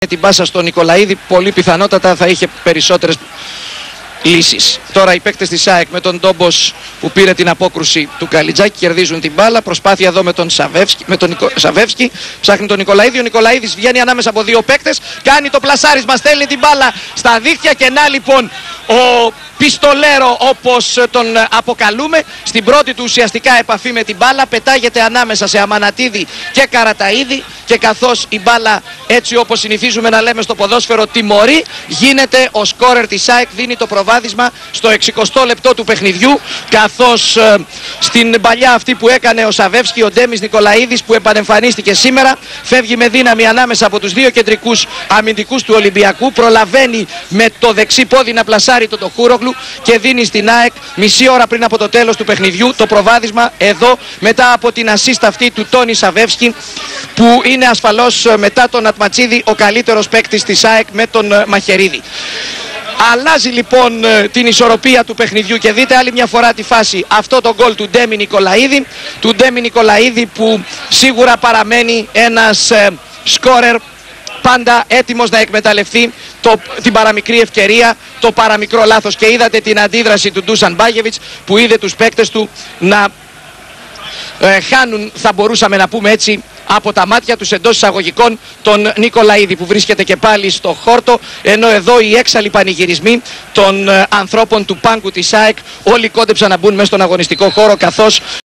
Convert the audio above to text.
την πάσα στον Νικολαίδη, πολύ πιθανότατα θα είχε περισσότερες λύσεις. Τώρα οι παίκτες της ΑΕΚ με τον Ντόμπος που πήρε την απόκρουση του Καλιτζάκη κερδίζουν την μπάλα. Προσπάθεια εδώ με τον Σαβεύσκι. Ψάχνει τον Νικολαίδη. Ο Νικολαίδης βγαίνει ανάμεσα από δύο παίκτες. Κάνει το πλασάρισμα, στέλνει την μπάλα στα δίχτυα και να λοιπόν ο πιστολέρο, όπως τον αποκαλούμε, στην πρώτη του ουσιαστικά επαφή με την μπάλα πετάγεται ανάμεσα σε Αμανατίδη και Καραταΐδη και καθώς η μπάλα, έτσι όπως συνηθίζουμε να λέμε στο ποδόσφαιρο, τιμωρεί, γίνεται ο σκόρερ της ΑΕΚ, δίνει το προβάδισμα στο 60ο λεπτό του παιχνιδιού, καθώς στην παλιά αυτή που έκανε ο Σαβεύσκι, ο Ντέμις Νικολαίδης που επανεμφανίστηκε σήμερα, φεύγει με δύναμη ανάμεσα από τους δύο κεντρικούς αμυντικούς του Ολυμπιακού, προλαβαίνει με το δεξί πόδι να πλασάρει τον Τοχούρογλου και δίνει στην ΑΕΚ μισή ώρα πριν από το τέλος του παιχνιδιού το προβάδισμα εδώ μετά από την assist αυτή του Τόνι Σαβεύσκι, που είναι ασφαλώς μετά τον Ατματσίδη ο καλύτερος παίκτης της ΑΕΚ με τον Μαχερίδη. Αλλάζει λοιπόν την ισορροπία του παιχνιδιού και δείτε άλλη μια φορά τη φάση, αυτό το γκολ του Ντέμι Νικολαίδη, που σίγουρα παραμένει ένας σκόρερ πάντα έτοιμος να εκμεταλλευτεί την παραμικρή ευκαιρία, το παραμικρό λάθος. Και είδατε την αντίδραση του Ντούσαν Μπάγεβιτς που είδε τους παίκτες του να χάνουν, θα μπορούσαμε να πούμε έτσι, από τα μάτια τους εντός εισαγωγικών τον Νικολαίδη που βρίσκεται και πάλι στο χόρτο, ενώ εδώ οι έξαλλοι πανηγυρισμοί των ανθρώπων του πάγκου της ΑΕΚ όλοι κόντεψαν να μπουν μέσα στον αγωνιστικό χώρο, καθώς